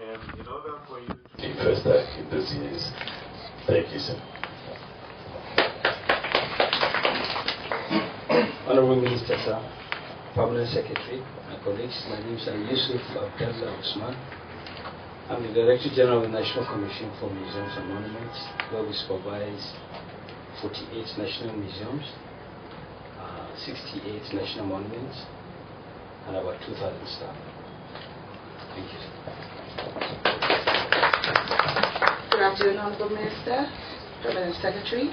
And in order for you to investor in this is, thank you, sir. Honorable Minister, sir, Permanent Secretary, my colleagues, my name is Yusuf Abdullah Usman. I'm the Director General of the National Commission for Museums and Monuments, where we supervise 48 national museums, 68 national monuments, and about 2,000 staff. Thank you, sir. Good afternoon, Honorable Minister, Permanent Secretary,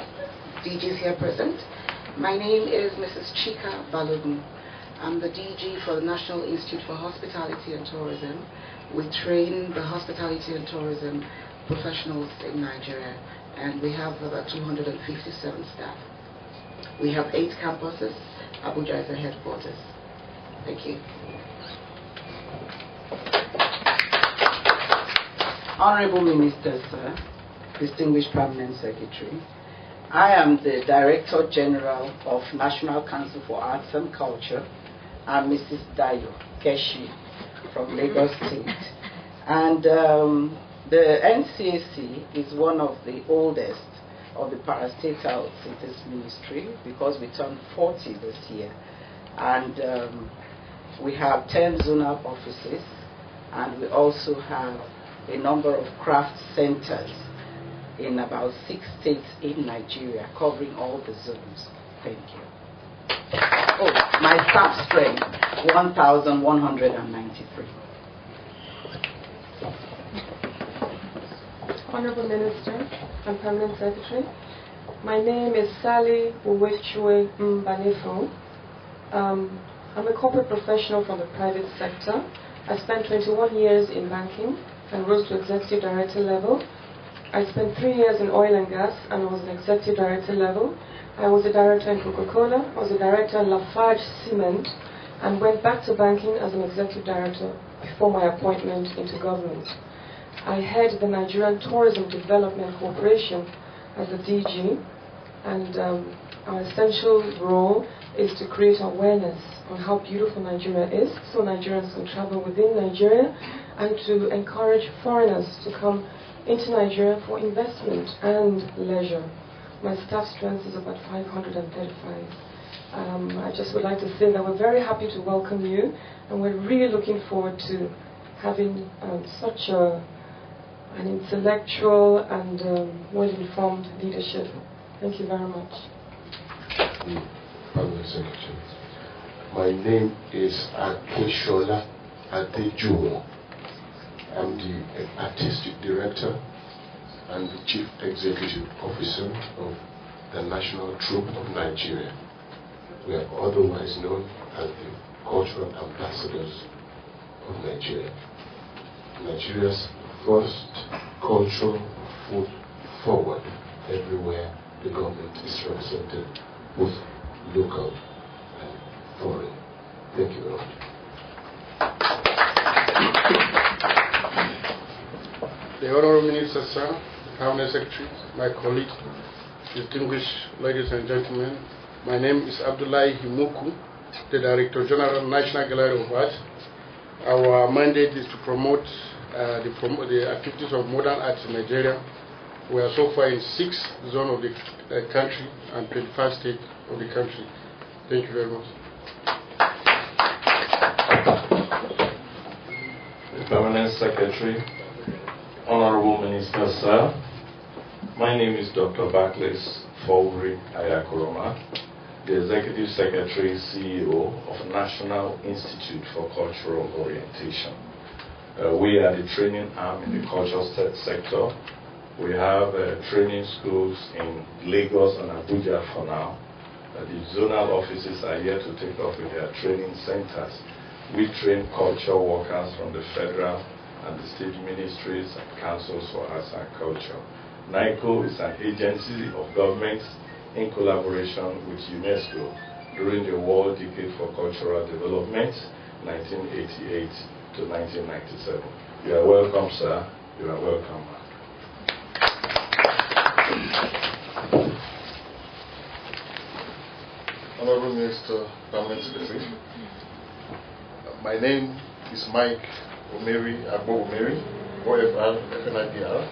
DGs here present. My name is Mrs. Chika Balogun. I'm the DG for the National Institute for Hospitality and Tourism. We train the hospitality and tourism professionals in Nigeria, and we have about 257 staff. We have 8 campuses. Abuja is the headquarters. Thank you. Honorable Minister, sir, distinguished Permanent Secretary, I am the Director General of National Council for Arts and Culture. I'm Mrs. Dayo Keshi from Lagos State. And the NCAC is one of the oldest of the parastatals in this ministry because we turned 40 this year. And we have 10 zonal offices, and we also have a number of craft centers in about 6 states in Nigeria, covering all the zones. Thank you. Oh, my staff strength, 1,193. Honorable Minister and Permanent Secretary, my name is Sally Uwechwe Mbanefo. I'm a corporate professional from the private sector. I spent 21 years in banking and rose to executive director level. I spent 3 years in oil and gas and I was an executive director level. I was a director in Coca-Cola, I was a director in Lafarge Cement, and went back to banking as an executive director before my appointment into government. I head the Nigerian Tourism Development Corporation as a DG, and our essential role is to create awareness on how beautiful Nigeria is, so Nigerians can travel within Nigeria, and to encourage foreigners to come into Nigeria for investment and leisure. My staff strength is about 535. I just would like to say that we're very happy to welcome you, and we're really looking forward to having such an intellectual and well-informed leadership. Thank you very much. Permanent Secretary. My name is Akinshola Adejuwo. I'm the Artistic Director and the Chief Executive Officer of the National Troupe of Nigeria. We are otherwise known as the Cultural Ambassadors of Nigeria. Nigeria's first cultural foot forward everywhere the government is represented, both local and foreign. Thank you very much. The Honorable Minister, sir, the Permanent Secretary, my colleagues, distinguished ladies and gentlemen, my name is Abdullahi Hmic, the Director General, National Gallery of Art. Our mandate is to promote the activities of modern arts in Nigeria. We are so far in 6 zones of the country and 25 states of the country. Thank you very much. The Permanent Secretary, Honorable Minister, sir, my name is Dr. Barclays Fowri Ayakuroma, the Executive Secretary, CEO of National Institute for Cultural Orientation. We are the training arm in the cultural sector. We have training schools in Lagos and Abuja for now. The zonal offices are yet to take off with their training centers. We train culture workers from the federal and the state ministries and councils for arts and culture. NICO is an agency of government in collaboration with UNESCO during the World Decade for Cultural Development, 1988 to 1997. You are welcome, sir. You are welcome, ma'am. Honorable Minister, Permanent Secretary, my name is Hmic Omeri Agbo Omeri. OFR, FNIPR,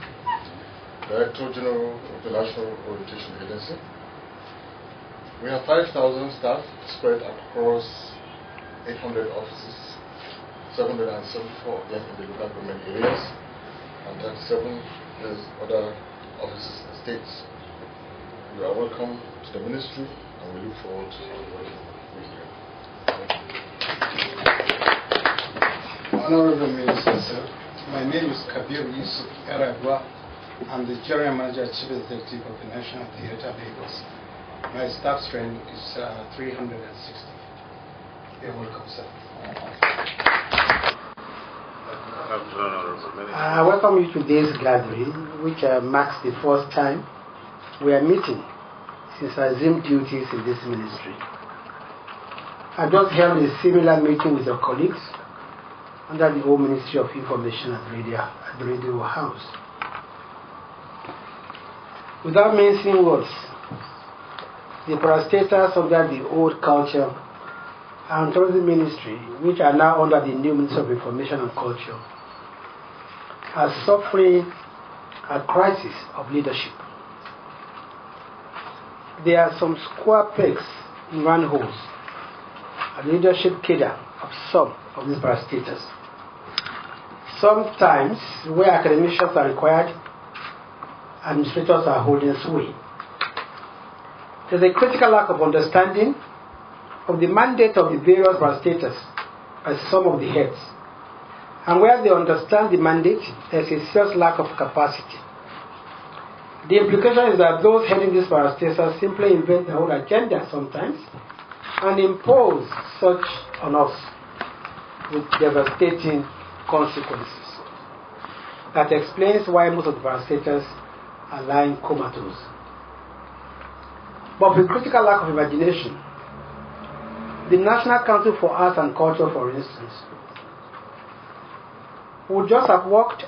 Director General of the National Orientation Agency. We have 5,000 staff spread across 800 offices, 774 of them in the local government areas, and 37 other offices and states. You are welcome to the ministry, and we look forward to working with you. Honorable Minister, sir, my name is Kabir Yusuf Aragwa. I'm the General Manager, Chief Executive of the National Theatre Lagos. My staff strength is 360. You're welcome, sir. I welcome you to today's gathering, which marks the first time we are meeting since I assumed duties in this ministry. I just held a similar meeting with your colleagues under the old Ministry of Information and Radio at the Radio House. Without mincing words, the parastatals under the old Culture and Tourism Ministry, which are now under the new Ministry of Information and Culture, are suffering a crisis of leadership. There are some square pegs in round holes at the leadership cadre of some of these parastatals. Sometimes, where academicians are required, administrators are holding sway. There's a critical lack of understanding of the mandate of the various parastatals by some of the heads. And where they understand the mandate, there's a serious lack of capacity. The implication is that those heading these parastatals simply invent their own agenda sometimes and impose such on us with devastating consequences. That explains why most of the parastatals are lying comatose. But with critical lack of imagination, the National Council for Arts and Culture, for instance, would just have worked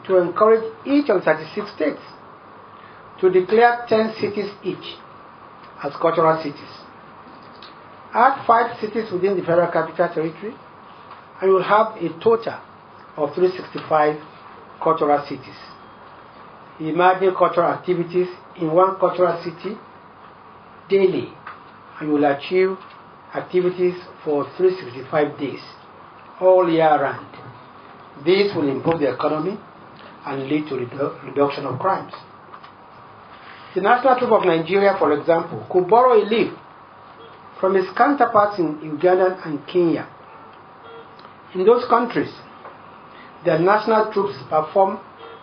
to encourage each of the 36 states to declare 10 cities each as cultural cities. Add 5 cities within the Federal Capital Territory, and you will have a total of 365 cultural cities. Imagine cultural activities in one cultural city daily, and you will achieve activities for 365 days, all year round. This will improve the economy and lead to reduction of crimes. The National Troop of Nigeria, for example, could borrow a leaf from its counterparts in Uganda and Kenya. In those countries, their national troops perform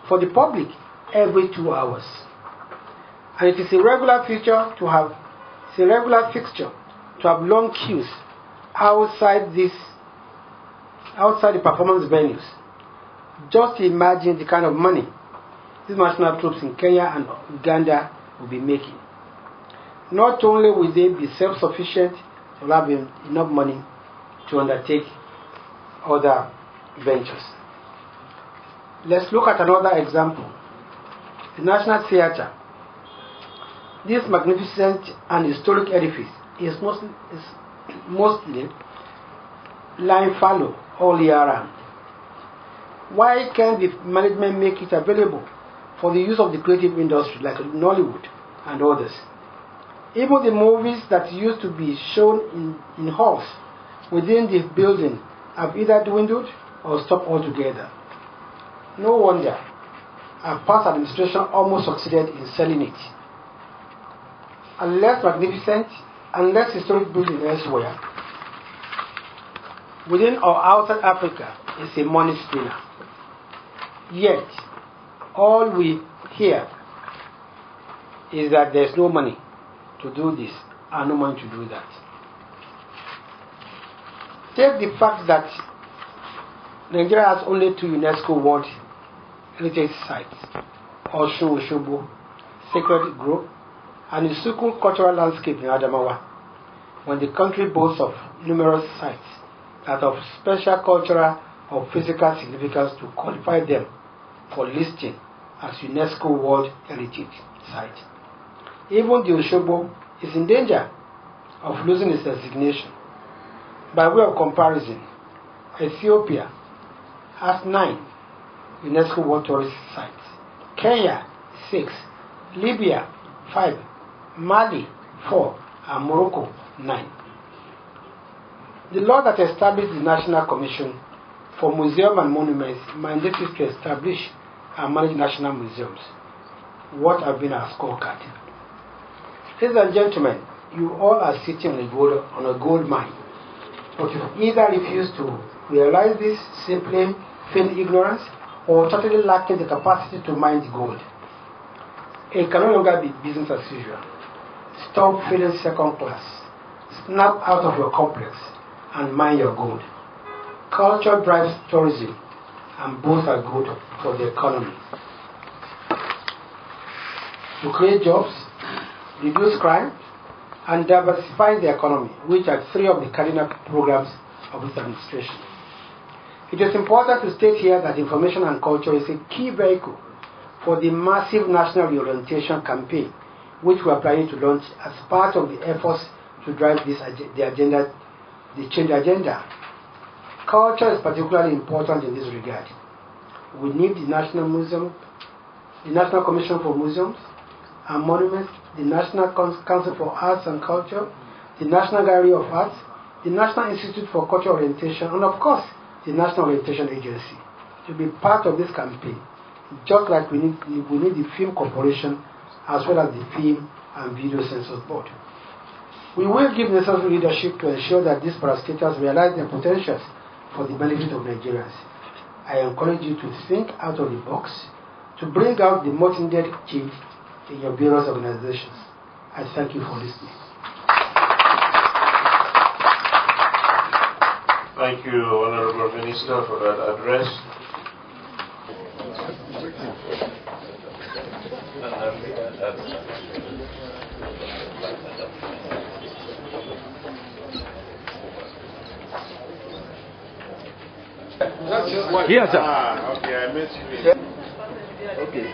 for the public every 2 hours. And it is a regular fixture to have long queues outside the performance venues. Just imagine the kind of money these national troops in Kenya and Uganda will be making. Not only will they be self-sufficient, they will have enough money to undertake other ventures. Let's look at another example. The National Theatre. This magnificent and historic edifice is mostly lying fallow all year round. Why can't the management make it available for the use of the creative industry like Nollywood and others? Even the movies that used to be shown in halls within the building have either dwindled or stopped altogether. No wonder our past administration almost succeeded in selling it. A less magnificent and less historic building elsewhere, within or outside Africa, is a money spinner. Yet, all we hear is that there's no money to do this and no money to do that. Take the fact that Nigeria has only 2 UNESCO World Heritage Sites, Osun Osogbo, Sacred Grove, and the Sukul cultural landscape in Adamawa, when the country boasts of numerous sites that of special cultural or physical significance to qualify them for listing as UNESCO World Heritage Site. Even the Osogbo is in danger of losing its designation. By way of comparison, Ethiopia has 9, UNESCO World Tourist Sites. Kenya, 6. Libya, 5. Mali, 4. And Morocco, 9. The law that established the National Commission for Museums and Monuments mandates it to establish and manage national museums. What have been our scorecard? Ladies and gentlemen, you all are sitting on a gold mine, but you either refuse to realize this, simply feign ignorance, or totally lacking the capacity to mine the gold. It can no longer be business as usual. Stop feeling second class. Snap out of your complex and mine your gold. Culture drives tourism, and both are good for the economy. To create jobs, reduce crime, and diversify the economy, which are 3 of the cardinal programs of this administration. It is important to state here that information and culture is a key vehicle for the massive national reorientation campaign, which we are planning to launch as part of the efforts to drive the change agenda. Culture is particularly important in this regard. We need the National Museum, the National Commission for Museums and Monuments, the National Council for Arts and Culture, the National Gallery of Arts, the National Institute for Cultural Orientation, and of course, the National Orientation Agency to be part of this campaign, just like we need the Film Corporation as well as the Film and Video Census Board. We will give necessary leadership to ensure that these parastatals realize their potentials for the benefit of Nigerians. I encourage you to think out of the box, to bring out the most needed change in your various organizations. I thank you for listening. Thank you, Honorable Minister, for that address. Yes, sir. Okay, I missed you. Okay.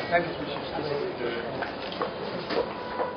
Thank you.